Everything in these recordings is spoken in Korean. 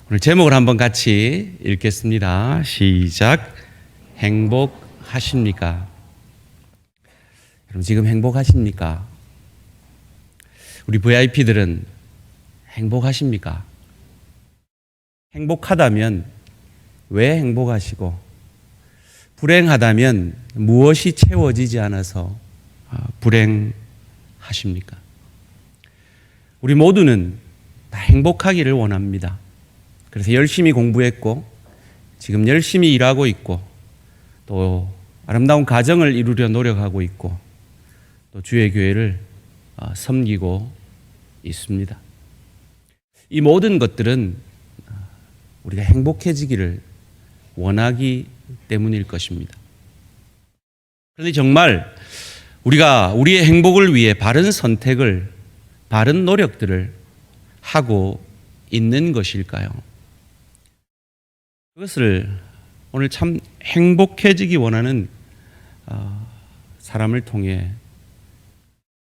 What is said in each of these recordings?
오늘 제목을 한번 같이 읽겠습니다. 시작. 행복하십니까? 여러분 지금 행복하십니까? 우리 VIP들은 행복하십니까? 행복하다면 왜 행복하시고, 불행하다면 무엇이 채워지지 않아서 불행하십니까? 우리 모두는 다 행복하기를 원합니다. 그래서 열심히 공부했고 지금 열심히 일하고 있고 또 아름다운 가정을 이루려 노력하고 있고 또 주의 교회를 섬기고 있습니다. 이 모든 것들은 우리가 행복해지기를 원하기 때문일 것입니다. 그런데 정말 우리가 우리의 행복을 위해 바른 선택을, 바른 노력들을 하고 있는 것일까요? 그것을 오늘 참 행복해지기 원하는 사람을 통해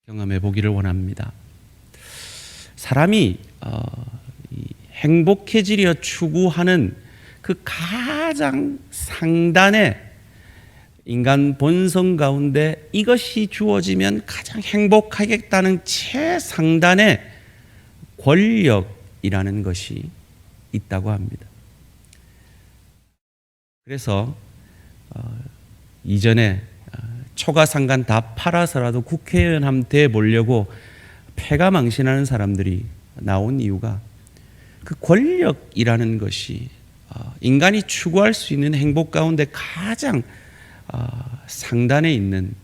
경험해 보기를 원합니다. 사람이 행복해지려 추구하는 그 가장 상단의 인간 본성 가운데 이것이 주어지면 가장 행복하겠다는 최상단의 권력이라는 것이 있다고 합니다. 그래서 이전에 초가상간 다 팔아서라도 국회의원 한번 돼 보려고 패가 망신하는 사람들이 나온 이유가 그 권력이라는 것이 인간이 추구할 수 있는 행복 가운데 가장 상단에 있는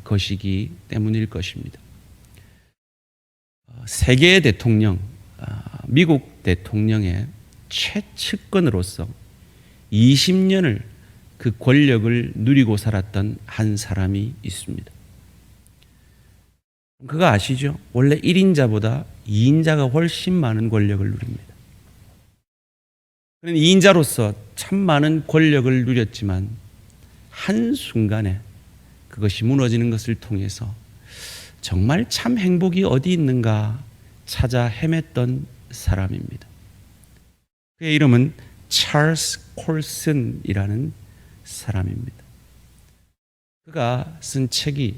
것이기 때문일 것입니다. 세계의 대통령, 미국 대통령의 최측근으로서 20년을 그 권력을 누리고 살았던 한 사람이 있습니다. 그거 아시죠? 원래 1인자보다 2인자가 훨씬 많은 권력을 누립니다. 그런 2인자로서 참 많은 권력을 누렸지만 한순간에 그것이 무너지는 것을 통해서 정말 참 행복이 어디 있는가 찾아 헤맸던 사람입니다. 그의 이름은 찰스 콜슨이라는 사람입니다. 그가 쓴 책이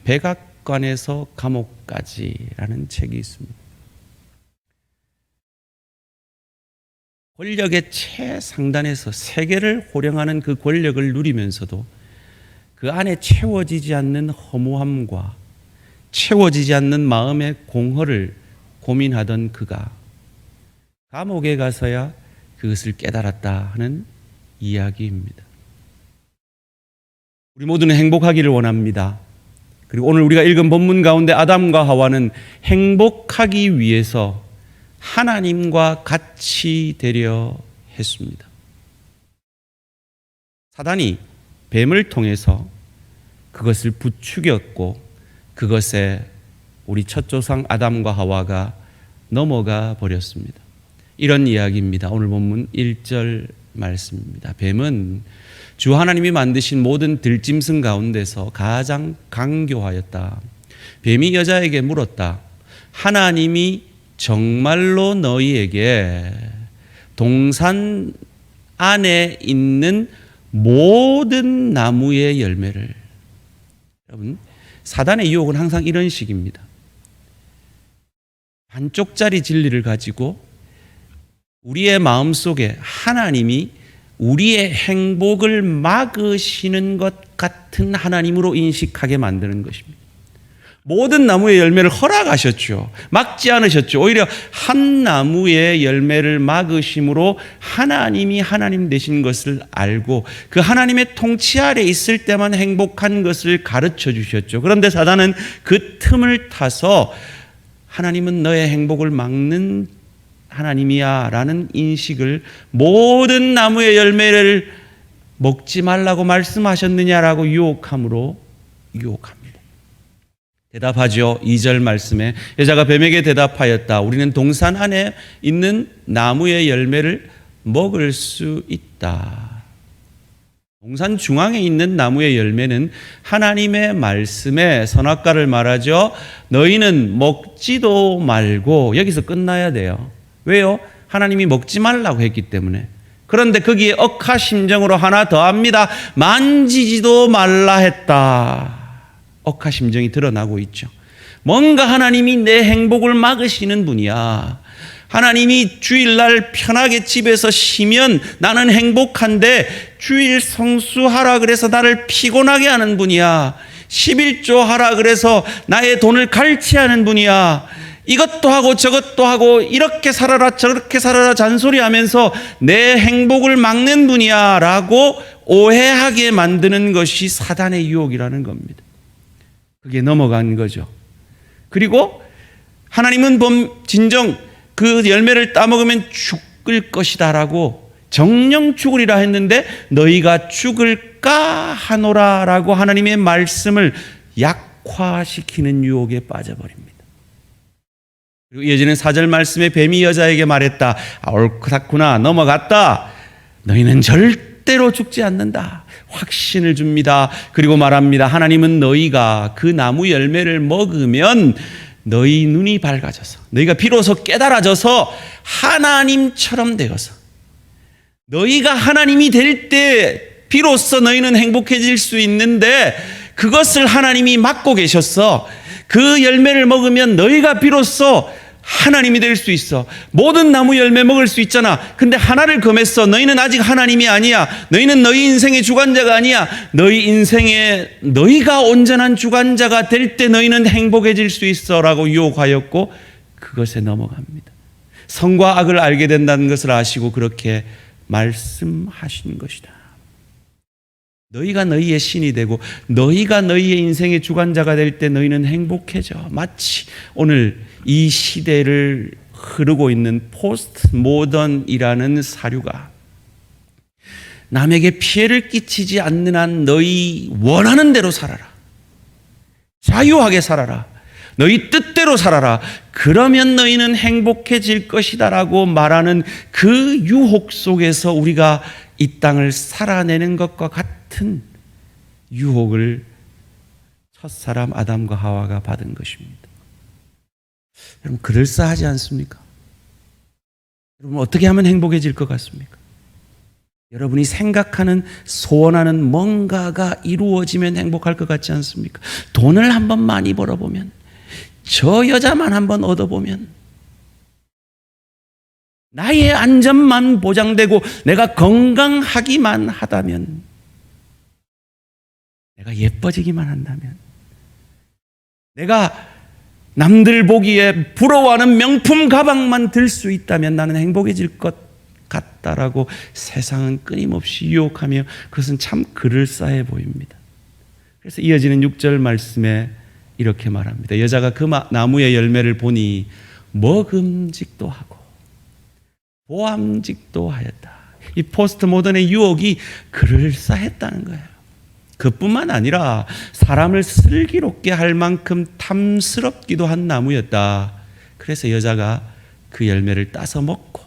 백악관에서 감옥까지라는 책이 있습니다. 권력의 최상단에서 세계를 호령하는 그 권력을 누리면서도 그 안에 채워지지 않는 허무함과 채워지지 않는 마음의 공허를 고민하던 그가 감옥에 가서야 그것을 깨달았다 하는 이야기입니다. 우리 모두는 행복하기를 원합니다. 그리고 오늘 우리가 읽은 본문 가운데 아담과 하와는 행복하기 위해서 하나님과 같이 되려 했습니다. 사단이 뱀을 통해서 그것을 부추겼고 그것에 우리 첫 조상 아담과 하와가 넘어가 버렸습니다. 이런 이야기입니다. 오늘 본문 1절 말씀입니다. 뱀은 주 하나님이 만드신 모든 들짐승 가운데서 가장 강교하였다. 뱀이 여자에게 물었다. 하나님이 정말로 너희에게 동산 안에 있는 모든 나무의 열매를, 여러분 사단의 유혹은 항상 이런 식입니다. 반쪽짜리 진리를 가지고 우리의 마음속에 하나님이 우리의 행복을 막으시는 것 같은 하나님으로 인식하게 만드는 것입니다. 모든 나무의 열매를 허락하셨죠. 막지 않으셨죠. 오히려 한 나무의 열매를 막으심으로 하나님이 하나님 되신 것을 알고 그 하나님의 통치 아래 있을 때만 행복한 것을 가르쳐 주셨죠. 그런데 사단은 그 틈을 타서 하나님은 너의 행복을 막는 하나님이야 라는 인식을, 모든 나무의 열매를 먹지 말라고 말씀하셨느냐라고 유혹함으로 유혹합니다. 대답하죠. 2절 말씀에 여자가 뱀에게 대답하였다. 우리는 동산 안에 있는 나무의 열매를 먹을 수 있다. 동산 중앙에 있는 나무의 열매는 하나님의 말씀에 선악과를 말하죠. 너희는 먹지도 말고, 여기서 끝나야 돼요. 왜요? 하나님이 먹지 말라고 했기 때문에. 그런데 거기에 억하심정으로 하나 더합니다. 만지지도 말라 했다. 억하심정이 드러나고 있죠. 뭔가 하나님이 내 행복을 막으시는 분이야. 하나님이 주일날 편하게 집에서 쉬면 나는 행복한데 주일 성수하라 그래서 나를 피곤하게 하는 분이야. 11조 하라 그래서 나의 돈을 갈취하는 분이야. 이것도 하고 저것도 하고 이렇게 살아라 저렇게 살아라 잔소리하면서 내 행복을 막는 분이야 라고 오해하게 만드는 것이 사단의 유혹이라는 겁니다. 그게 넘어간 거죠. 그리고 하나님은 진정 그 열매를 따먹으면 죽을 것이다 라고 정령 죽으리라 했는데 너희가 죽을까 하노라 라고 하나님의 말씀을 약화시키는 유혹에 빠져버립니다. 그리고 이어지는 4절 말씀에 뱀이 여자에게 말했다. 옳구나 넘어갔다. 너희는 절대로 죽지 않는다. 확신을 줍니다. 그리고 말합니다. 하나님은 너희가 그 나무 열매를 먹으면 너희 눈이 밝아져서 너희가 비로소 깨달아져서 하나님처럼 되어서 너희가 하나님이 될 때 비로소 너희는 행복해질 수 있는데 그것을 하나님이 막고 계셨어. 그 열매를 먹으면 너희가 비로소 하나님이 될 수 있어. 모든 나무 열매 먹을 수 있잖아. 근데 하나를 금했어. 너희는 아직 하나님이 아니야. 너희는 너희 인생의 주관자가 아니야. 너희 인생에 너희가 온전한 주관자가 될 때 너희는 행복해질 수 있어 라고 유혹하였고 그것에 넘어갑니다. 선과 악을 알게 된다는 것을 아시고 그렇게 말씀하신 것이다. 너희가 너희의 신이 되고 너희가 너희의 인생의 주관자가 될 때 너희는 행복해져. 마치 오늘 이 시대를 흐르고 있는 포스트 모던이라는 사류가 남에게 피해를 끼치지 않는 한 너희 원하는 대로 살아라. 자유하게 살아라. 너희 뜻대로 살아라. 그러면 너희는 행복해질 것이다 라고 말하는 그 유혹 속에서 우리가 이 땅을 살아내는 것과 같은 유혹을 첫사람 아담과 하와가 받은 것입니다. 여러분 그럴싸하지 않습니까? 여러분 어떻게 하면 행복해질 것 같습니까? 여러분이 생각하는 소원하는 뭔가가 이루어지면 행복할 것 같지 않습니까? 돈을 한번 많이 벌어보면 저 여자만 한번 얻어보면 나의 안전만 보장되고 내가 건강하기만 하다면 내가 예뻐지기만 한다면 내가 남들 보기에 부러워하는 명품 가방만 들 수 있다면 나는 행복해질 것 같다라고 세상은 끊임없이 유혹하며 그것은 참 그럴싸해 보입니다. 그래서 이어지는 6절 말씀에 이렇게 말합니다. 여자가 그 나무의 열매를 보니 먹음직도 하고 보암직도 하였다. 이 포스트 모던의 유혹이 그럴싸했다는 거예요. 그뿐만 아니라 사람을 슬기롭게 할 만큼 탐스럽기도 한 나무였다. 그래서 여자가 그 열매를 따서 먹고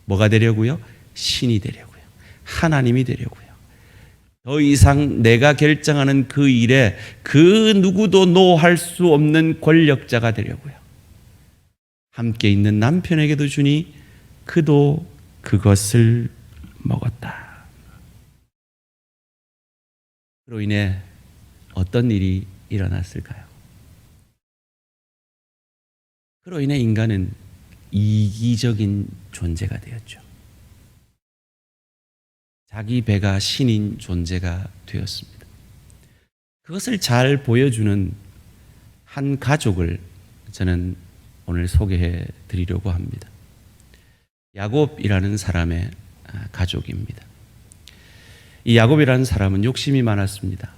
뭐가 되려고요? 신이 되려고요. 하나님이 되려고요. 더 이상 내가 결정하는 그 일에 그 누구도 노할 수 없는 권력자가 되려고요. 함께 있는 남편에게도 주니 그도 그것을 먹었다. 그로 인해 어떤 일이 일어났을까요? 그로 인해 인간은 이기적인 존재가 되었죠. 자기 배가 신인 존재가 되었습니다. 그것을 잘 보여주는 한 가족을 저는 오늘 소개해 드리려고 합니다. 야곱이라는 사람의 가족입니다. 이 야곱이라는 사람은 욕심이 많았습니다.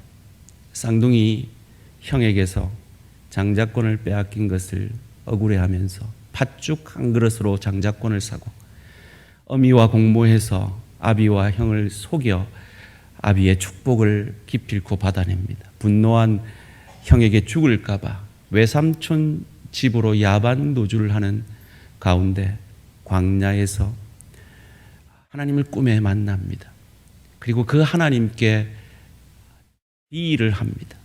쌍둥이 형에게서 장자권을 빼앗긴 것을 억울해하면서 팥죽 한 그릇으로 장자권을 사고 어미와 공모해서 아비와 형을 속여 아비의 축복을 기필코 받아냅니다. 분노한 형에게 죽을까 봐 외삼촌 집으로 야반 노주를 하는 가운데 광야에서 하나님을 꿈에 만납니다. 그리고 그 하나님께 비의를 합니다.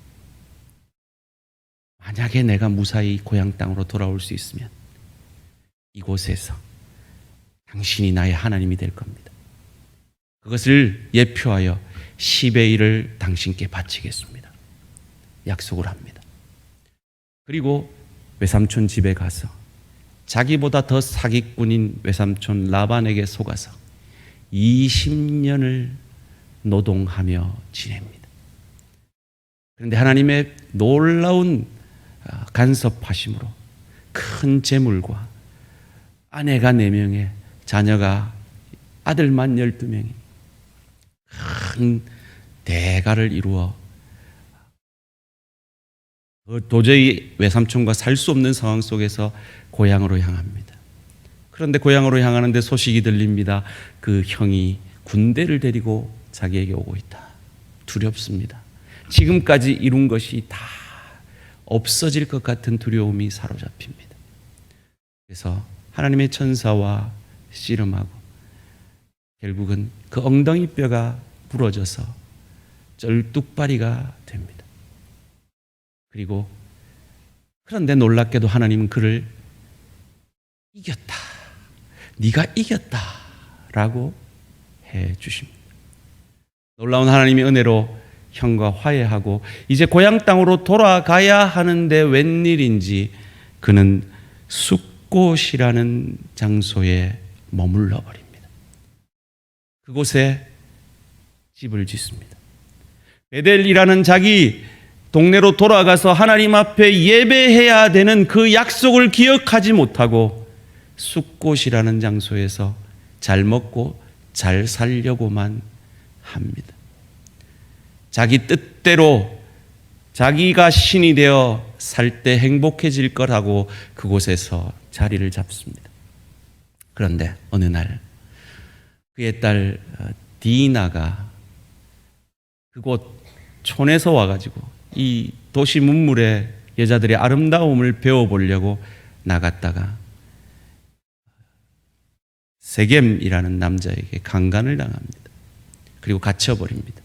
만약에 내가 무사히 고향 땅으로 돌아올 수 있으면 이곳에서 당신이 나의 하나님이 될 겁니다. 그것을 예표하여 10의 1을 당신께 바치겠습니다. 약속을 합니다. 그리고 외삼촌 집에 가서 자기보다 더 사기꾼인 외삼촌 라반에게 속아서 20년을 노동하며 지냅니다. 그런데 하나님의 놀라운 간섭하심으로 큰 재물과 아내가 4명에 자녀가 아들만 12명이 큰 대가를 이루어 도저히 외삼촌과 살 수 없는 상황 속에서 고향으로 향합니다. 그런데 고향으로 향하는데 소식이 들립니다. 그 형이 군대를 데리고 자기에게 오고 있다. 두렵습니다. 지금까지 이룬 것이 다 없어질 것 같은 두려움이 사로잡힙니다. 그래서 하나님의 천사와 씨름하고 결국은 그 엉덩이 뼈가 부러져서 쩔뚝발이가 됩니다. 그리고 그런데 놀랍게도 하나님은 그를 이겼다. 네가 이겼다. 라고 해 주십니다. 놀라운 하나님의 은혜로 형과 화해하고 이제 고향 땅으로 돌아가야 하는데 웬일인지 그는 숫곳이라는 장소에 머물러 버립니다. 그곳에 집을 짓습니다. 베델이라는 자기 동네로 돌아가서 하나님 앞에 예배해야 되는 그 약속을 기억하지 못하고 숫곳이라는 장소에서 잘 먹고 잘 살려고만 합니다. 자기 뜻대로 자기가 신이 되어 살 때 행복해질 거라고 그곳에서 자리를 잡습니다. 그런데 어느 날 그의 딸 디나가 그곳 촌에서 와가지고 이 도시 문물의 여자들의 아름다움을 배워보려고 나갔다가 세겜이라는 남자에게 강간을 당합니다. 그리고 갇혀버립니다.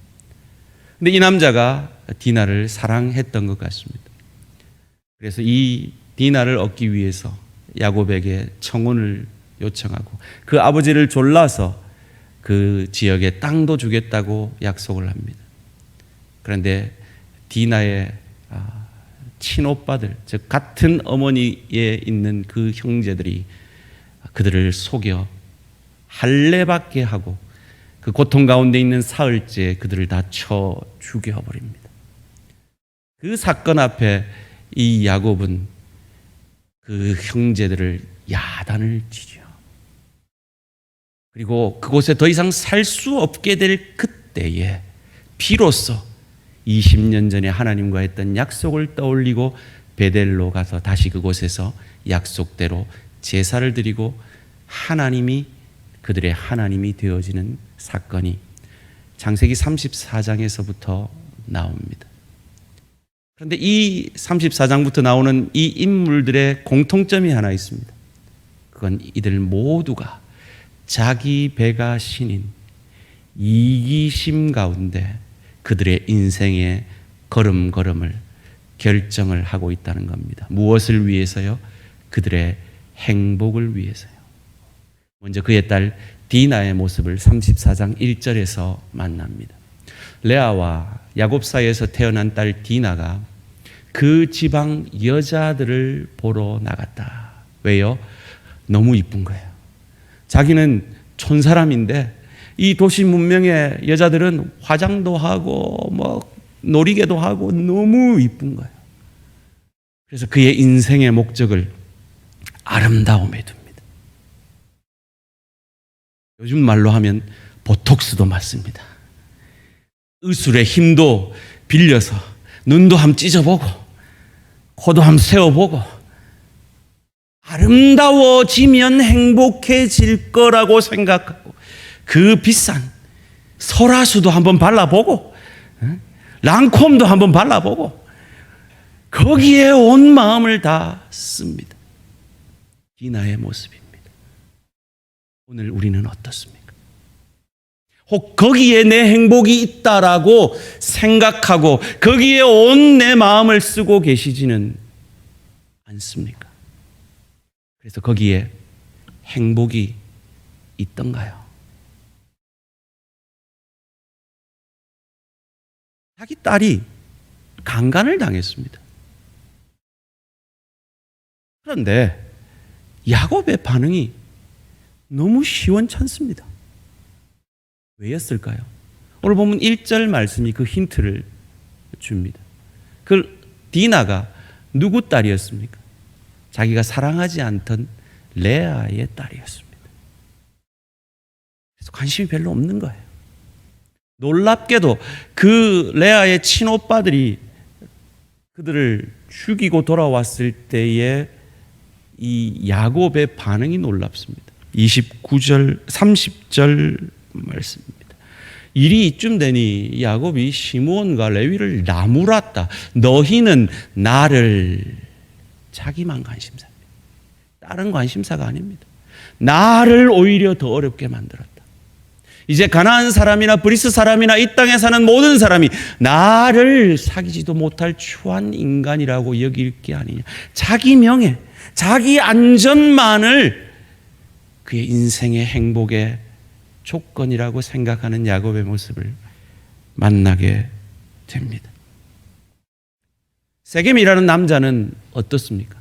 근데 이 남자가 디나를 사랑했던 것 같습니다. 그래서 이 디나를 얻기 위해서 야곱에게 청혼을 요청하고 그 아버지를 졸라서 그 지역에 땅도 주겠다고 약속을 합니다. 그런데 디나의 친오빠들, 즉 같은 어머니에 있는 그 형제들이 그들을 속여 할례받게 하고 그 고통 가운데 있는 사흘째 그들을 다 쳐 죽여버립니다. 그 사건 앞에 이 야곱은 그 형제들을 야단을 치죠. 그리고 그곳에 더 이상 살 수 없게 될 그때에 비로소 20년 전에 하나님과 했던 약속을 떠올리고 베델로 가서 다시 그곳에서 약속대로 제사를 드리고 하나님이 그들의 하나님이 되어지는 사건이 창세기 34장에서부터 나옵니다. 그런데 이 34장부터 나오는 이 인물들의 공통점이 하나 있습니다. 그건 이들 모두가 자기 배가 신인 이기심 가운데 그들의 인생의 걸음걸음을 결정을 하고 있다는 겁니다. 무엇을 위해서요? 그들의 행복을 위해서요. 먼저 그의 딸 디나의 모습을 34장 1절에서 만납니다. 레아와 야곱 사이에서 태어난 딸 디나가 그 지방 여자들을 보러 나갔다. 왜요? 너무 이쁜 거예요. 자기는 촌사람인데 이 도시 문명의 여자들은 화장도 하고 뭐 놀이개도 하고 너무 이쁜 거예요. 그래서 그의 인생의 목적을 아름다움에 둡니다. 요즘 말로 하면 보톡스도 맞습니다. 의술의 힘도 빌려서 눈도 한번 찢어보고 코도 한번 세워보고 아름다워지면 행복해질 거라고 생각하고 그 비싼 설화수도 한번 발라보고 랑콤도 한번 발라보고 거기에 온 마음을 다 씁니다. 디나의 모습입니다. 오늘 우리는 어떻습니까? 혹 거기에 내 행복이 있다라고 생각하고 거기에 온 내 마음을 쓰고 계시지는 않습니까? 그래서 거기에 행복이 있던가요? 자기 딸이 강간을 당했습니다. 그런데 야곱의 반응이 너무 시원찮습니다. 왜였을까요? 오늘 보면 1절 말씀이 그 힌트를 줍니다. 그 디나가 누구 딸이었습니까? 자기가 사랑하지 않던 레아의 딸이었습니다. 그래서 관심이 별로 없는 거예요. 놀랍게도 그 레아의 친오빠들이 그들을 죽이고 돌아왔을 때에 이 야곱의 반응이 놀랍습니다. 29절, 30절 말씀입니다. 일이 이쯤 되니 야곱이 시므온과 레위를 나무랐다. 너희는 나를, 자기만 관심사입니다. 다른 관심사가 아닙니다. 나를 오히려 더 어렵게 만들었다. 이제 가나안 사람이나 브리스 사람이나 이 땅에 사는 모든 사람이 나를 사귀지도 못할 추한 인간이라고 여길 게 아니냐. 자기 명예, 자기 안전만을 그의 인생의 행복의 조건이라고 생각하는 야곱의 모습을 만나게 됩니다. 세겜이라는 남자는 어떻습니까?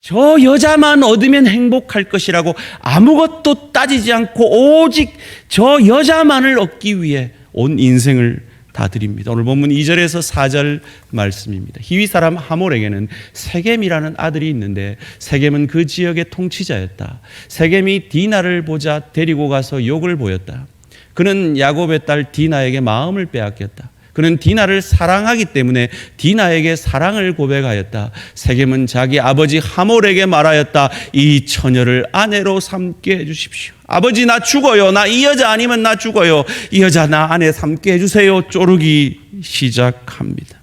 저 여자만 얻으면 행복할 것이라고 아무것도 따지지 않고 오직 저 여자만을 얻기 위해 온 인생을 다 드립니다. 오늘 본문 2절에서 4절 말씀입니다. 히위 사람 하몰에게는 세겜이라는 아들이 있는데 세겜은 그 지역의 통치자였다. 세겜이 디나를 보자 데리고 가서 욕을 보였다. 그는 야곱의 딸 디나에게 마음을 빼앗겼다. 그는 디나를 사랑하기 때문에 디나에게 사랑을 고백하였다. 세겜은 자기 아버지 하몰에게 말하였다. 이 처녀를 아내로 삼게 해주십시오. 아버지 나 죽어요. 나 이 여자 아니면 나 죽어요. 이 여자 나 아내 삼게 해주세요. 쪼르기 시작합니다.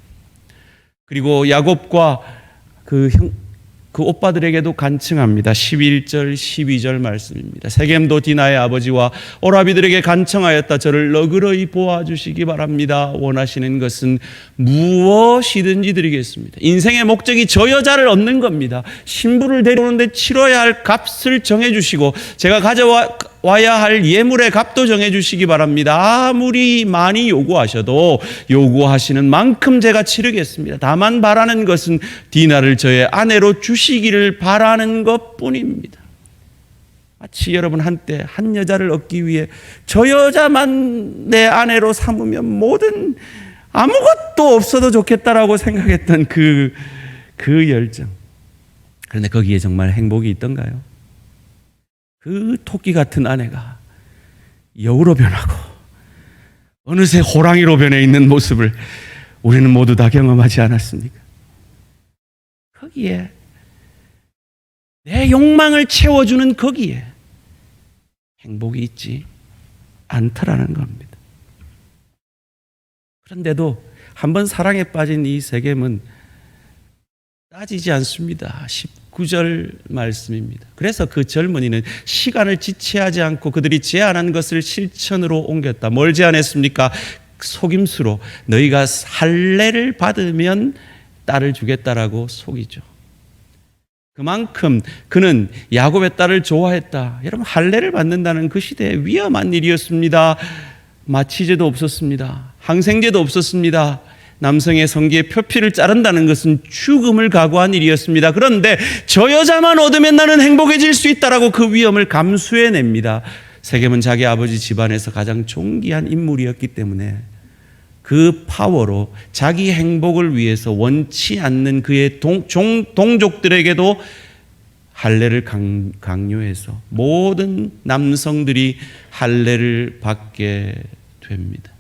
그리고 야곱과 그 오빠들에게도 간청합니다. 11절 12절 말씀입니다. 세겜도 디나의 아버지와 오라비들에게 간청하였다. 저를 너그러이 보아주시기 바랍니다. 원하시는 것은 무엇이든지 드리겠습니다. 인생의 목적이 저 여자를 얻는 겁니다. 신부를 데려오는데 치러야 할 값을 정해주시고 제가 가져와야 할 예물의 값도 정해주시기 바랍니다. 아무리 많이 요구하셔도 요구하시는 만큼 제가 치르겠습니다. 다만 바라는 것은 디나를 저의 아내로 주시기를 바라는 것뿐입니다. 마치 여러분 한때 한 여자를 얻기 위해 저 여자만 내 아내로 삼으면 모든 아무것도 없어도 좋겠다라고 생각했던 그 열정. 그런데 거기에 정말 행복이 있던가요? 그 토끼 같은 아내가 여우로 변하고 어느새 호랑이로 변해 있는 모습을 우리는 모두 다 경험하지 않았습니까? 거기에 내 욕망을 채워주는 거기에 행복이 있지 않더라는 겁니다. 그런데도 한번 사랑에 빠진 이 세겜은 따지지 않습니다. 19절 말씀입니다. 그래서 그 젊은이는 시간을 지체하지 않고 그들이 제안한 것을 실천으로 옮겼다. 뭘 제안했습니까? 속임수로 너희가 할례를 받으면 딸을 주겠다라고 속이죠. 그만큼 그는 야곱의 딸을 좋아했다. 여러분 할례를 받는다는 그 시대에 위험한 일이었습니다. 마취제도 없었습니다. 항생제도 없었습니다. 남성의 성기에 표피를 자른다는 것은 죽음을 각오한 일이었습니다. 그런데 저 여자만 얻으면 나는 행복해질 수 있다라고 그 위험을 감수해냅니다. 세겜은 자기 아버지 집안에서 가장 존귀한 인물이었기 때문에 그 파워로 자기 행복을 위해서 원치 않는 그의 동족들에게도 할례를 강요해서 모든 남성들이 할례를 받게 됩니다.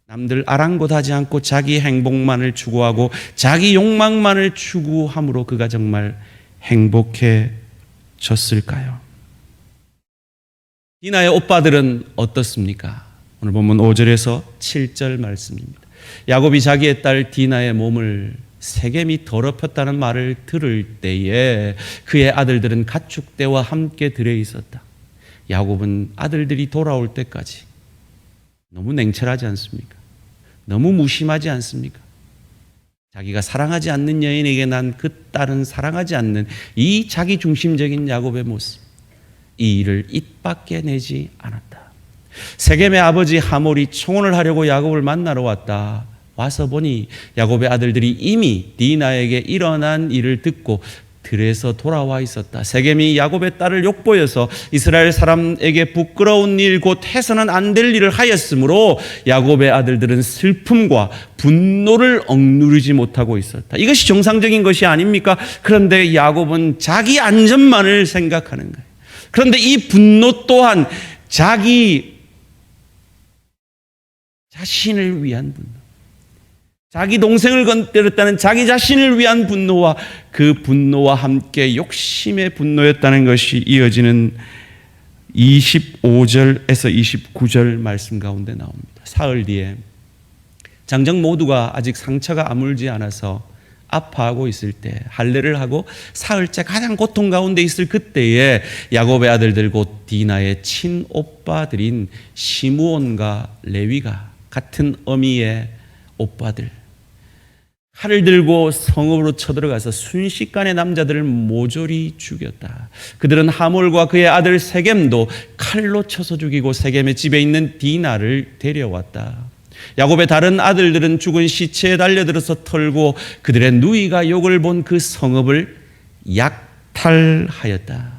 남들 아랑곳하지 않고 자기 행복만을 추구하고 자기 욕망만을 추구함으로 그가 정말 행복해졌을까요? 디나의 오빠들은 어떻습니까? 오늘 보면 5절에서 7절 말씀입니다. 야곱이 자기의 딸 디나의 몸을 세겜이 더럽혔다는 말을 들을 때에 그의 아들들은 가축대와 함께 들에 있었다. 야곱은 아들들이 돌아올 때까지 너무 냉철하지 않습니까? 너무 무심하지 않습니까? 자기가 사랑하지 않는 여인에게 난 그 딸은 사랑하지 않는 이 자기 중심적인 야곱의 모습. 이 일을 입 밖에 내지 않았다. 세겜의 아버지 하몰이 청혼을 하려고 야곱을 만나러 왔다. 와서 보니 야곱의 아들들이 이미 디나에게 일어난 일을 듣고 들에서 돌아와 있었다. 세겜이 야곱의 딸을 욕보여서 이스라엘 사람에게 부끄러운 일, 곧 해서는 안 될 일을 하였으므로 야곱의 아들들은 슬픔과 분노를 억누르지 못하고 있었다. 이것이 정상적인 것이 아닙니까? 그런데 야곱은 자기 안전만을 생각하는 거예요. 그런데 이 분노 또한 자기 자신을 위한 분노, 자기 동생을 건드렸다는 자기 자신을 위한 분노와 그 분노와 함께 욕심의 분노였다는 것이 이어지는 25절에서 29절 말씀 가운데 나옵니다. 사흘 뒤에 장정 모두가 아직 상처가 아물지 않아서 아파하고 있을 때, 할례를 하고 사흘째 가장 고통 가운데 있을 그때에 야곱의 아들들 곧 디나의 친오빠들인 시므온과 레위가 같은 어미의 오빠들, 칼을 들고 성읍으로 쳐들어가서 순식간에 남자들을 모조리 죽였다. 그들은 하몰과 그의 아들 세겜도 칼로 쳐서 죽이고 세겜의 집에 있는 디나를 데려왔다. 야곱의 다른 아들들은 죽은 시체에 달려들어서 털고 그들의 누이가 욕을 본 그 성읍을 약탈하였다.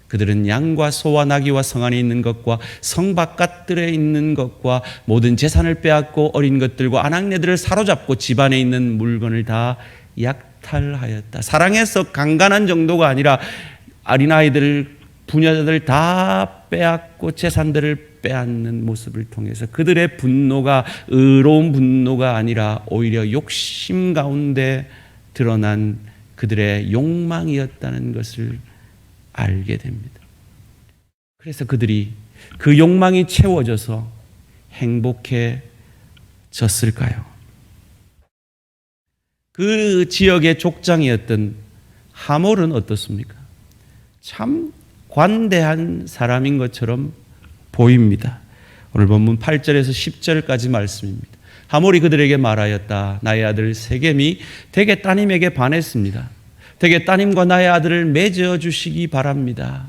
그들은 양과 소와 나귀와 성 안에 있는 것과 성 바깥들에 있는 것과 모든 재산을 빼앗고 어린 것들과 아낙네들을 사로잡고 집안에 있는 물건을 다 약탈하였다. 사랑해서 강간한 정도가 아니라 어린아이들, 부녀자들 다 빼앗고 재산들을 빼앗는 모습을 통해서 그들의 분노가 의로운 분노가 아니라 오히려 욕심 가운데 드러난 그들의 욕망이었다는 것을 알게 됩니다. 그래서 그들이 그 욕망이 채워져서 행복해졌을까요? 그 지역의 족장이었던 하몰은 어떻습니까? 참 관대한 사람인 것처럼 보입니다. 오늘 본문 8절에서 10절까지 말씀입니다. 하몰이 그들에게 말하였다. 나의 아들 세겜이 대개 따님에게 반했습니다. 대개 따님과 나의 아들을 맺어 주시기 바랍니다.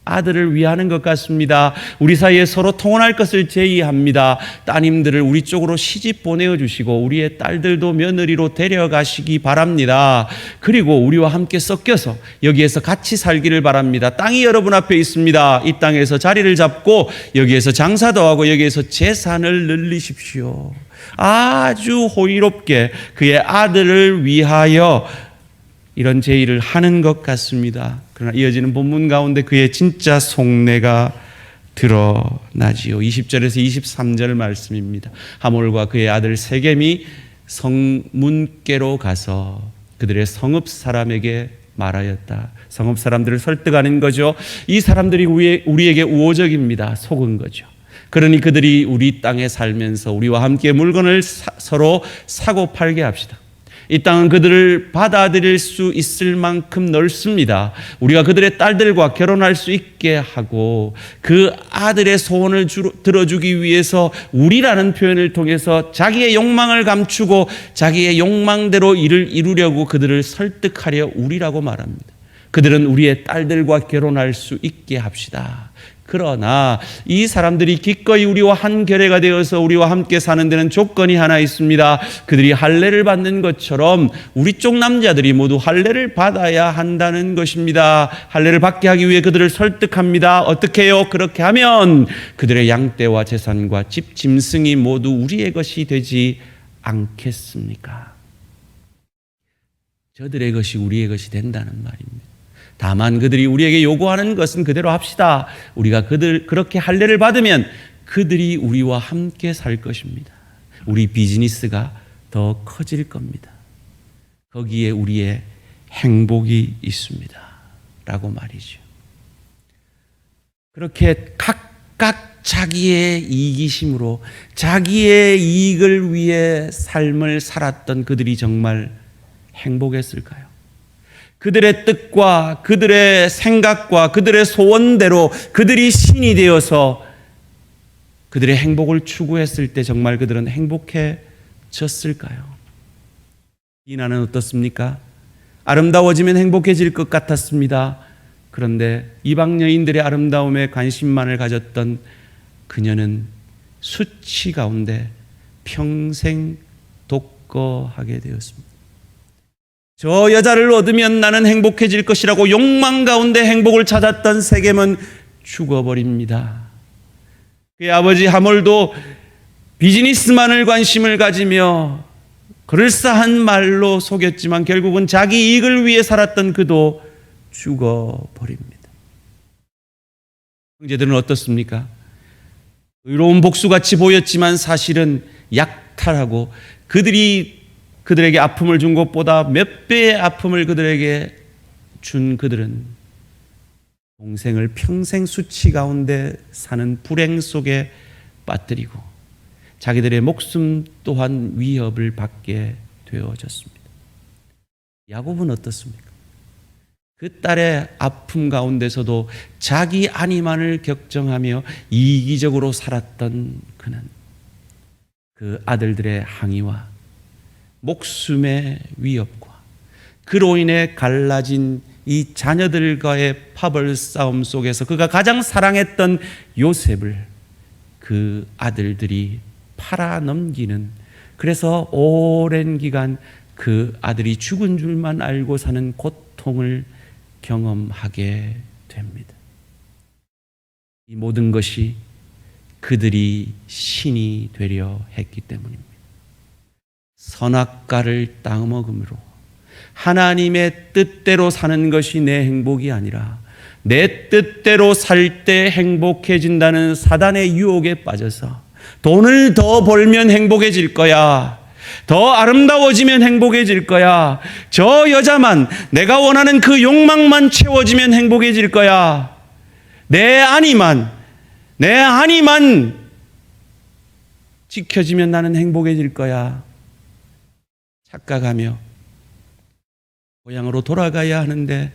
아들을 위하는 것 같습니다. 우리 사이에 서로 통혼할 것을 제의합니다. 따님들을 우리 쪽으로 시집 보내어 주시고 우리의 딸들도 며느리로 데려가시기 바랍니다. 그리고 우리와 함께 섞여서 여기에서 같이 살기를 바랍니다. 땅이 여러분 앞에 있습니다. 이 땅에서 자리를 잡고 여기에서 장사도 하고 여기에서 재산을 늘리십시오. 아주 호의롭게 그의 아들을 위하여 이런 제의를 하는 것 같습니다. 그러나 이어지는 본문 가운데 그의 진짜 속내가 드러나지요. 20절에서 23절 말씀입니다. 하몰과 그의 아들 세겜이 성문께로 가서 그들의 성읍 사람에게 말하였다. 성읍 사람들을 설득하는 거죠. 이 사람들이 우리에게 우호적입니다. 속은 거죠. 그러니 그들이 우리 땅에 살면서 우리와 함께 물건을 서로 사고 팔게 합시다. 이 땅은 그들을 받아들일 수 있을 만큼 넓습니다. 우리가 그들의 딸들과 결혼할 수 있게 하고 그 아들의 소원을 들어주기 위해서 우리라는 표현을 통해서 자기의 욕망을 감추고 자기의 욕망대로 일을 이루려고 그들을 설득하려 우리라고 말합니다. 그들은 우리의 딸들과 결혼할 수 있게 합시다. 그러나 이 사람들이 기꺼이 우리와 한 결회가 되어서 우리와 함께 사는 데는 조건이 하나 있습니다. 그들이 할례를 받는 것처럼 우리 쪽 남자들이 모두 할례를 받아야 한다는 것입니다. 할례를 받게 하기 위해 그들을 설득합니다. 어떻게 해요? 그렇게 하면 그들의 양떼와 재산과 집, 짐승이 모두 우리의 것이 되지 않겠습니까? 저들의 것이 우리의 것이 된다는 말입니다. 다만 그들이 우리에게 요구하는 것은 그대로 합시다. 우리가 그렇게 할례를 받으면 그들이 우리와 함께 살 것입니다. 우리 비즈니스가 더 커질 겁니다. 거기에 우리의 행복이 있습니다. 라고 말이죠. 그렇게 각각 자기의 이기심으로 자기의 이익을 위해 삶을 살았던 그들이 정말 행복했을까요? 그들의 뜻과 그들의 생각과 그들의 소원대로 그들이 신이 되어서 그들의 행복을 추구했을 때 정말 그들은 행복해졌을까요? 디나는 어떻습니까? 아름다워지면 행복해질 것 같았습니다. 그런데 이방 여인들의 아름다움에 관심만을 가졌던 그녀는 수치 가운데 평생 독거하게 되었습니다. 저 여자를 얻으면 나는 행복해질 것이라고 욕망 가운데 행복을 찾았던 세겜은 죽어버립니다. 그의 아버지 하몰도 비즈니스만을 관심을 가지며 그럴싸한 말로 속였지만 결국은 자기 이익을 위해 살았던 그도 죽어버립니다. 형제들은 어떻습니까? 의로운 복수같이 보였지만 사실은 약탈하고 그들에게 아픔을 준 것보다 몇 배의 아픔을 그들에게 준 그들은 동생을 평생 수치 가운데 사는 불행 속에 빠뜨리고 자기들의 목숨 또한 위협을 받게 되어졌습니다. 야곱은 어떻습니까? 그 딸의 아픔 가운데서도 자기 안위만을 격정하며 이기적으로 살았던 그는 그 아들들의 항의와 목숨의 위협과 그로 인해 갈라진 이 자녀들과의 파벌 싸움 속에서 그가 가장 사랑했던 요셉을 그 아들들이 팔아넘기는, 그래서 오랜 기간 그 아들이 죽은 줄만 알고 사는 고통을 경험하게 됩니다. 이 모든 것이 그들이 신이 되려 했기 때문입니다. 선악과를 따먹음으로 하나님의 뜻대로 사는 것이 내 행복이 아니라 내 뜻대로 살 때 행복해진다는 사단의 유혹에 빠져서 돈을 더 벌면 행복해질 거야, 더 아름다워지면 행복해질 거야, 저 여자만, 내가 원하는 그 욕망만 채워지면 행복해질 거야, 내 안위만 지켜지면 나는 행복해질 거야 착각하며 고향으로 돌아가야 하는데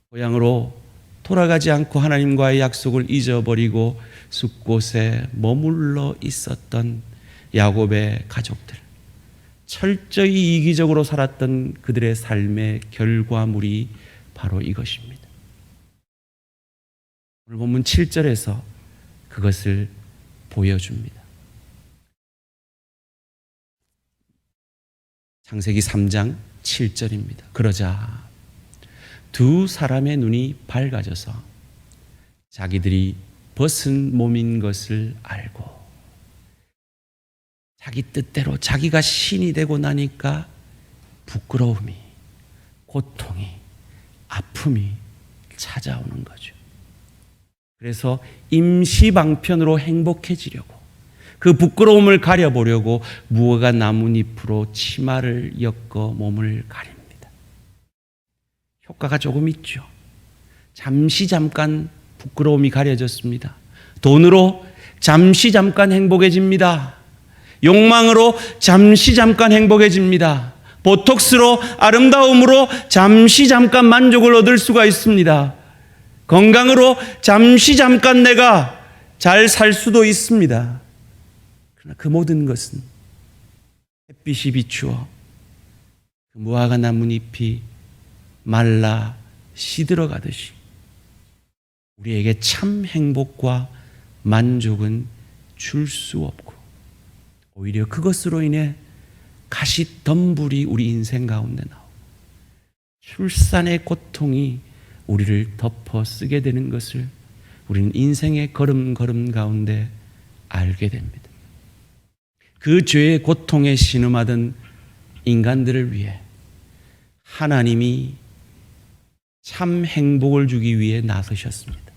고향으로 돌아가지 않고 하나님과의 약속을 잊어버리고 숲곳에 머물러 있었던 야곱의 가족들, 철저히 이기적으로 살았던 그들의 삶의 결과물이 바로 이것입니다. 오늘 본문 7절에서 그것을 보여줍니다. 창세기 3장 7절입니다. 그러자 두 사람의 눈이 밝아져서 자기들이 벗은 몸인 것을 알고, 자기 뜻대로 자기가 신이 되고 나니까 부끄러움이, 고통이, 아픔이 찾아오는 거죠. 그래서 임시방편으로 행복해지려고 그 부끄러움을 가려보려고 무화과 나뭇잎으로 치마를 엮어 몸을 가립니다. 효과가 조금 있죠. 잠깐 부끄러움이 가려졌습니다. 돈으로 잠깐 행복해집니다. 욕망으로 잠깐 행복해집니다. 보톡스로, 아름다움으로 잠깐 만족을 얻을 수가 있습니다. 건강으로 잠깐 내가 잘 살 수도 있습니다. 그러나 그 모든 것은 햇빛이 비추어 그 무화과 나뭇잎이 말라 시들어가듯이 우리에게 참 행복과 만족은 줄 수 없고, 오히려 그것으로 인해 가시덤불이 우리 인생 가운데 나오고 출산의 고통이 우리를 덮어 쓰게 되는 것을 우리는 인생의 걸음걸음 가운데 알게 됩니다. 그 죄의 고통에 신음하던 인간들을 위해 하나님이 참 행복을 주기 위해 나서셨습니다.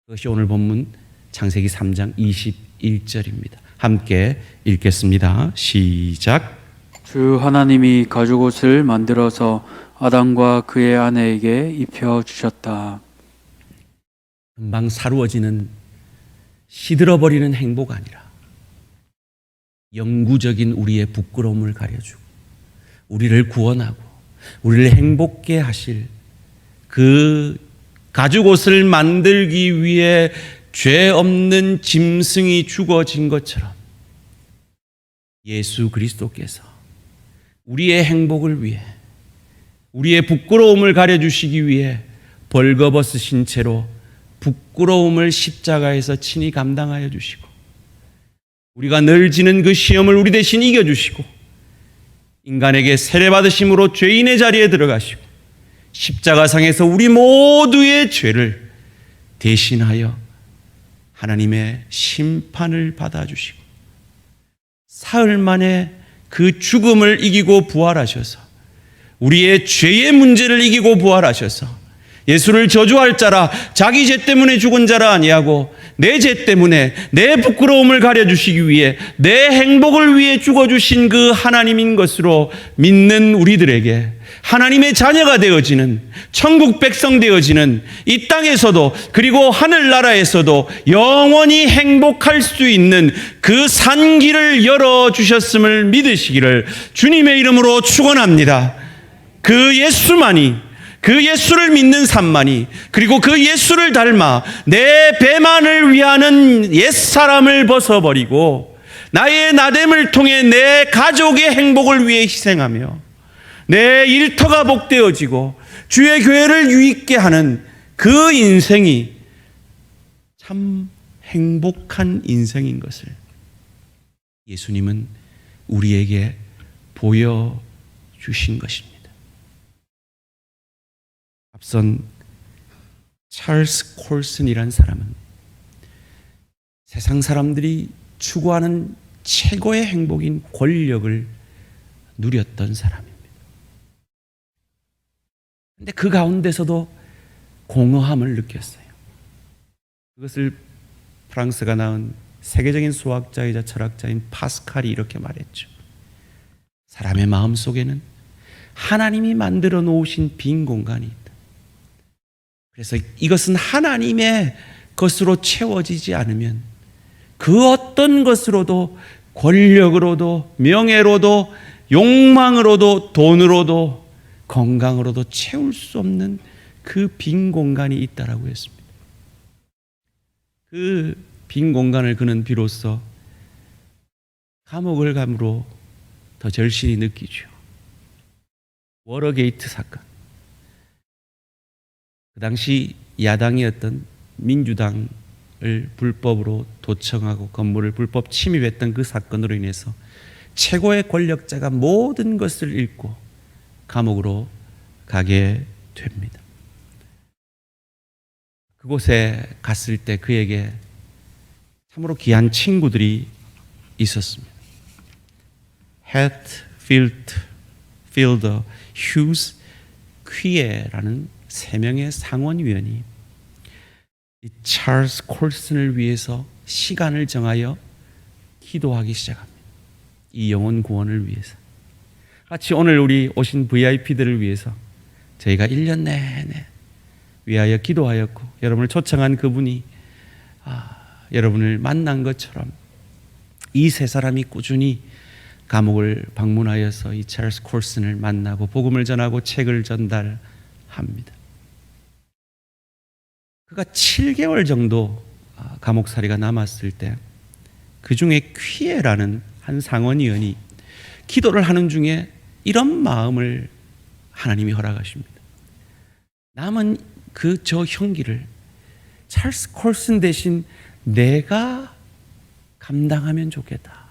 그것이 오늘 본문 창세기 3장 21절입니다. 함께 읽겠습니다. 시작. 주 하나님이 가죽옷을 만들어서 아담과 그의 아내에게 입혀주셨다. 금방 사루어지는, 시들어버리는 행복 아니라 영구적인 우리의 부끄러움을 가려주고 우리를 구원하고 우리를 행복게 하실 그 가죽옷을 만들기 위해 죄 없는 짐승이 죽어진 것처럼 예수 그리스도께서 우리의 행복을 위해, 우리의 부끄러움을 가려주시기 위해 벌거벗으신 채로 부끄러움을 십자가에서 친히 감당하여 주시고, 우리가 늘 지는 그 시험을 우리 대신 이겨주시고, 인간에게 세례받으심으로 죄인의 자리에 들어가시고, 십자가상에서 우리 모두의 죄를 대신하여 하나님의 심판을 받아주시고, 사흘 만에 그 죽음을 이기고 부활하셔서 우리의 죄의 문제를 이기고 부활하셔서 예수를 저주할 자라, 자기 죄 때문에 죽은 자라 아니하고 내 죄 때문에 내 부끄러움을 가려주시기 위해, 내 행복을 위해 죽어주신 그 하나님인 것으로 믿는 우리들에게 하나님의 자녀가 되어지는, 천국 백성 되어지는, 이 땅에서도 그리고 하늘나라에서도 영원히 행복할 수 있는 그 산길을 열어주셨음을 믿으시기를 주님의 이름으로 축원합니다. 그 예수만이, 그 예수를 믿는 삶만이, 그리고 그 예수를 닮아 내 배만을 위하는 옛사람을 벗어버리고 나의 나됨을 통해 내 가족의 행복을 위해 희생하며 내 일터가 복되어지고 주의 교회를 유익게 하는 그 인생이 참 행복한 인생인 것을 예수님은 우리에게 보여주신 것입니다. 앞선 찰스 콜슨이라는 사람은 세상 사람들이 추구하는 최고의 행복인 권력을 누렸던 사람입니다. 그런데 그 가운데서도 공허함을 느꼈어요. 그것을 프랑스가 낳은 세계적인 수학자이자 철학자인 파스칼이 이렇게 말했죠. 사람의 마음 속에는 하나님이 만들어 놓으신 빈 공간이 있다. 그래서 이것은 하나님의 것으로 채워지지 않으면 그 어떤 것으로도, 권력으로도, 명예로도, 욕망으로도, 돈으로도, 건강으로도 채울 수 없는 그 빈 공간이 있다라고 했습니다. 그 빈 공간을 그는 비로소 감옥을 감으로 더 절실히 느끼죠. 워러게이트 사건. 그 당시 야당이었던 민주당을 불법으로 도청하고 건물을 불법 침입했던 그 사건으로 인해서 최고의 권력자가 모든 것을 잃고 감옥으로 가게 됩니다. 그곳에 갔을 때 그에게 참으로 귀한 친구들이 있었습니다. 헵필드, 휴스, 퀴에라는 3명의 상원위원이 이 찰스 콜슨을 위해서 시간을 정하여 기도하기 시작합니다. 이 영혼 구원을 위해서. 마치 오늘 우리 오신 VIP들을 위해서 저희가 1년 내내 위하여 기도하였고 여러분을 초청한 그분이 여러분을 만난 것처럼 이 세 사람이 꾸준히 감옥을 방문하여서 이 찰스 콜슨을 만나고 복음을 전하고 책을 전달합니다. 그가 7개월 정도 감옥살이가 남았을 때 그 중에 퀴에라는 한 상원의원이 기도를 하는 중에 이런 마음을 하나님이 허락하십니다. 남은 저 형기를 찰스 콜슨 대신 내가 감당하면 좋겠다.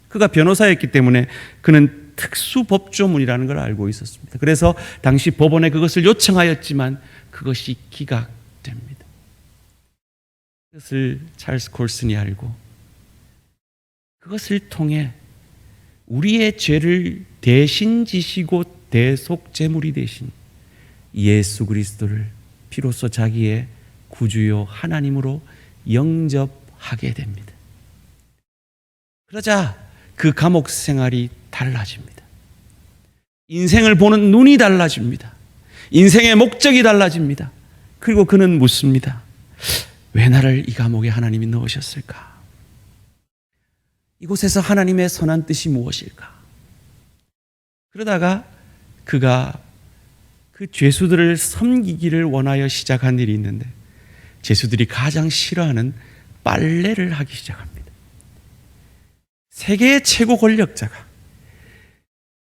그가 변호사였기 때문에 그는 특수법조문이라는 걸 알고 있었습니다. 그래서 당시 법원에 그것을 요청하였지만 그것이 기각됩니다. 그것을 찰스 콜슨이 알고 그것을 통해 우리의 죄를 대신 지시고 대속 제물이 되신 예수 그리스도를 비로소 자기의 구주요 하나님으로 영접하게 됩니다. 그러자 그 감옥 생활이 달라집니다. 인생을 보는 눈이 달라집니다. 인생의 목적이 달라집니다. 그리고 그는 묻습니다. 왜 나를 이 감옥에 하나님이 넣으셨을까? 이곳에서 하나님의 선한 뜻이 무엇일까? 그러다가 그가 그 죄수들을 섬기기를 원하여 시작한 일이 있는데 죄수들이 가장 싫어하는 빨래를 하기 시작합니다. 세계의 최고 권력자가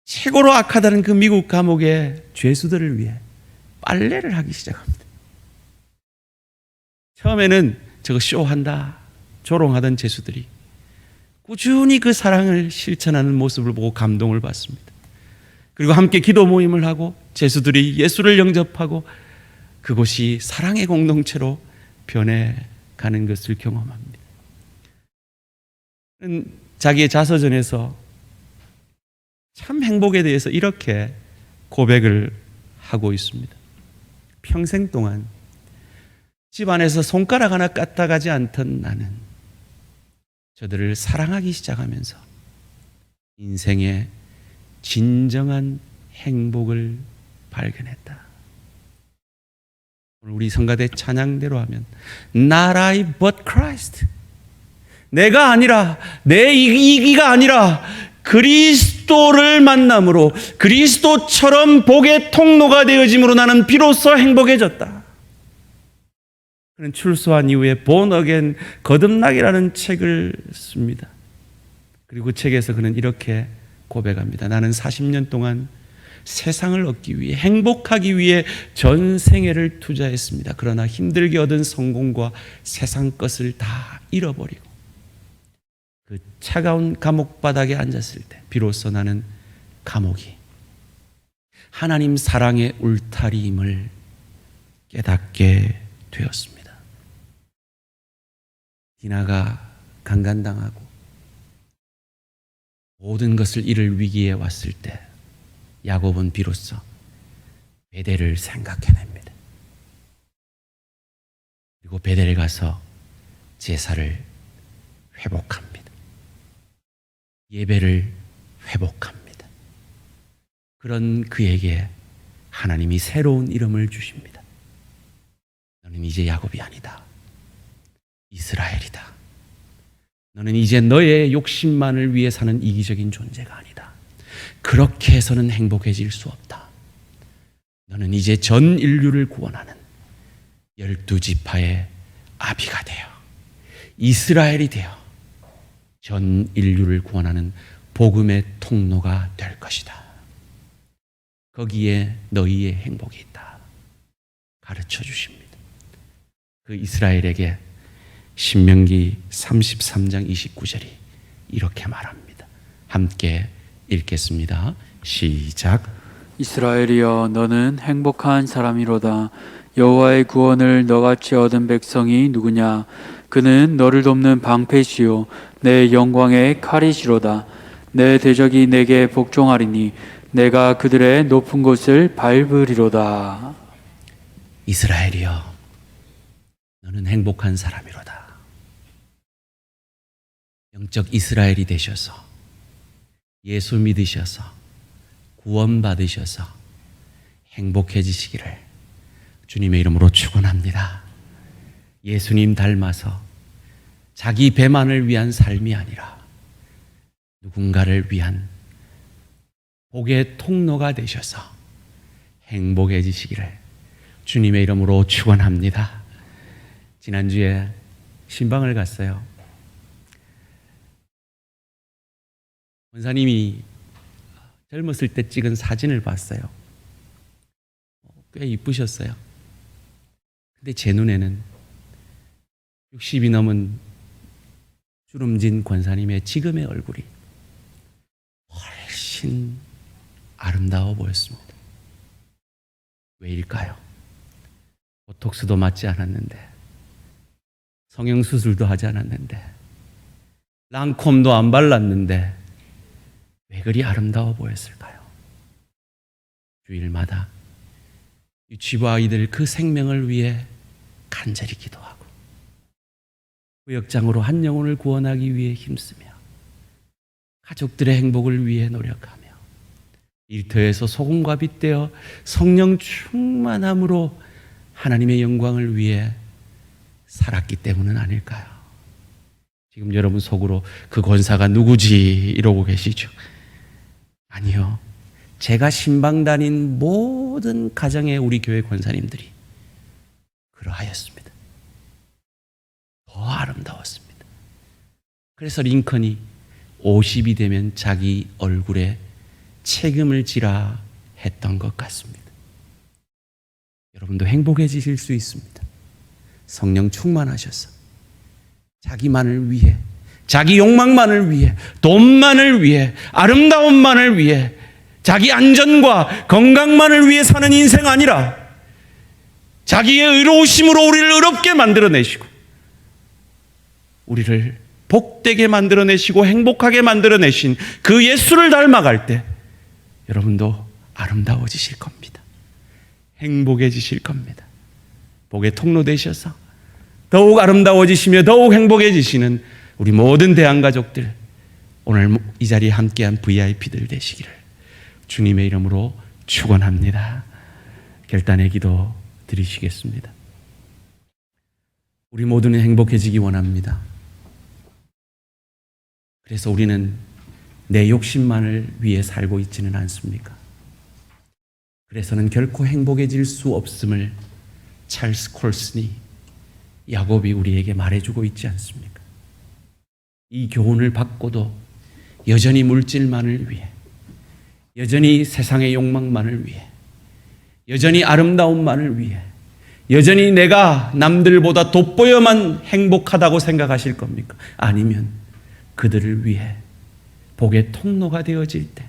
최고로 악하다는 그 미국 감옥의 죄수들을 위해 빨래를 하기 시작합니다. 처음에는 저거 쇼한다 조롱하던 제수들이 꾸준히 그 사랑을 실천하는 모습을 보고 감동을 받습니다. 그리고 함께 기도 모임을 하고 제수들이 예수를 영접하고 그곳이 사랑의 공동체로 변해가는 것을 경험합니다. 자기의 자서전에서 참 행복에 대해서 이렇게 고백을 하고 있습니다. 평생 동안 집안에서 손가락 하나 까딱하지 않던 나는 저들을 사랑하기 시작하면서 인생의 진정한 행복을 발견했다. 오늘 우리 성가대 찬양대로 하면 Not I but Christ, 내가 아니라 내 이기가 아니라 그리스도를 만남으로 그리스도처럼 복의 통로가 되어짐으로 나는 비로소 행복해졌다. 그는 출소한 이후에 Born Again 거듭나기라는 책을 씁니다. 그리고 책에서 그는 이렇게 고백합니다. 나는 40년 동안 세상을 얻기 위해 행복하기 위해 전 생애를 투자했습니다. 그러나 힘들게 얻은 성공과 세상 것을 다 잃어버리고 그 차가운 감옥 바닥에 앉았을 때 비로소 나는 감옥이 하나님 사랑의 울타리임을 깨닫게 되었습니다. 디나가 강간당하고 모든 것을 잃을 위기에 왔을 때 야곱은 비로소 베델을 생각해냅니다. 그리고 베델에 가서 제사를 회복합니다. 예배를 회복합니다. 그런 그에게 하나님이 새로운 이름을 주십니다. 너는 이제 야곱이 아니다. 이스라엘이다. 너는 이제 너의 욕심만을 위해 사는 이기적인 존재가 아니다. 그렇게 해서는 행복해질 수 없다. 너는 이제 전 인류를 구원하는 12지파의 아비가 되어 이스라엘이 되어 전 인류를 구원하는 복음의 통로가 될 것이다. 거기에 너희의 행복이 있다. 가르쳐 주십니다. 그 이스라엘에게 신명기 33장 29절이 이렇게 말합니다. 함께 읽겠습니다. 시작. 이스라엘이여 너는 행복한 사람이로다. 여호와의 구원을 너같이 얻은 백성이 누구냐? 그는 너를 돕는 방패시요 내 영광의 칼이시로다. 내 대적이 내게 복종하리니 내가 그들의 높은 곳을 밟으리로다. 이스라엘이여 너는 행복한 사람이로다. 영적 이스라엘이 되셔서 예수 믿으셔서 구원 받으셔서 행복해지시기를 주님의 이름으로 축원합니다. 예수님 닮아서 자기 배만을 위한 삶이 아니라 누군가를 위한 복의 통로가 되셔서 행복해지시기를 주님의 이름으로 축원합니다. 지난주에 신방을 갔어요. 원사님이 젊었을 때 찍은 사진을 봤어요. 꽤 이쁘셨어요. 근데 제 눈에는 60이 넘은 주름진 권사님의 지금의 얼굴이 훨씬 아름다워 보였습니다. 왜일까요? 보톡스도 맞지 않았는데, 성형수술도 하지 않았는데, 랑콤도 안 발랐는데 왜 그리 아름다워 보였을까요? 주일마다 유치부 아이들 그 생명을 위해 간절히 기도하고 구역장으로 한 영혼을 구원하기 위해 힘쓰며 가족들의 행복을 위해 노력하며 일터에서 소금과 빛 되어 성령 충만함으로 하나님의 영광을 위해 살았기 때문은 아닐까요? 지금 여러분 속으로 그 권사가 누구지 이러고 계시죠? 아니요. 제가 신방 다닌 모든 가정의 우리 교회 권사님들이 그러하였습니다. 더 아름다웠습니다. 그래서 링컨이 50이 되면 자기 얼굴에 책임을 지라 했던 것 같습니다. 여러분도 행복해지실 수 있습니다. 성령 충만하셔서 자기만을 위해, 자기 욕망만을 위해, 돈만을 위해, 아름다움만을 위해, 자기 안전과 건강만을 위해 사는 인생 아니라 자기의 의로우심으로 우리를 의롭게 만들어내시고 우리를 복되게 만들어내시고 행복하게 만들어내신 그 예수를 닮아갈 때 여러분도 아름다워지실 겁니다. 행복해지실 겁니다. 복의 통로 되셔서 더욱 아름다워지시며 더욱 행복해지시는 우리 모든 대한가족들, 오늘 이 자리에 함께한 VIP들 되시기를 주님의 이름으로 축원합니다. 결단의 기도 드리시겠습니다. 우리 모두는 행복해지기 원합니다. 그래서 우리는 내 욕심만을 위해 살고 있지는 않습니까? 그래서는 결코 행복해질 수 없음을 찰스 콜슨이, 야곱이 우리에게 말해주고 있지 않습니까? 이 교훈을 받고도 여전히 물질만을 위해, 여전히 세상의 욕망만을 위해, 여전히 아름다움만을 위해, 여전히 내가 남들보다 돋보여만 행복하다고 생각하실 겁니까? 아니면 그들을 위해 복의 통로가 되어질 때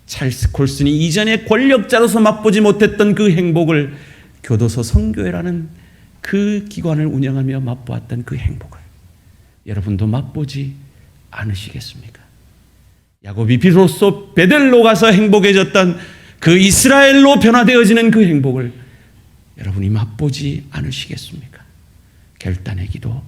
찰스 콜슨이 이전에 권력자로서 맛보지 못했던 그 행복을, 교도소 선교회라는 그 기관을 운영하며 맛보았던 그 행복을 여러분도 맛보지 않으시겠습니까? 야곱이 비로소 베델로 가서 행복해졌던 그 이스라엘로 변화되어지는 그 행복을 여러분이 맛보지 않으시겠습니까? 결단의 기도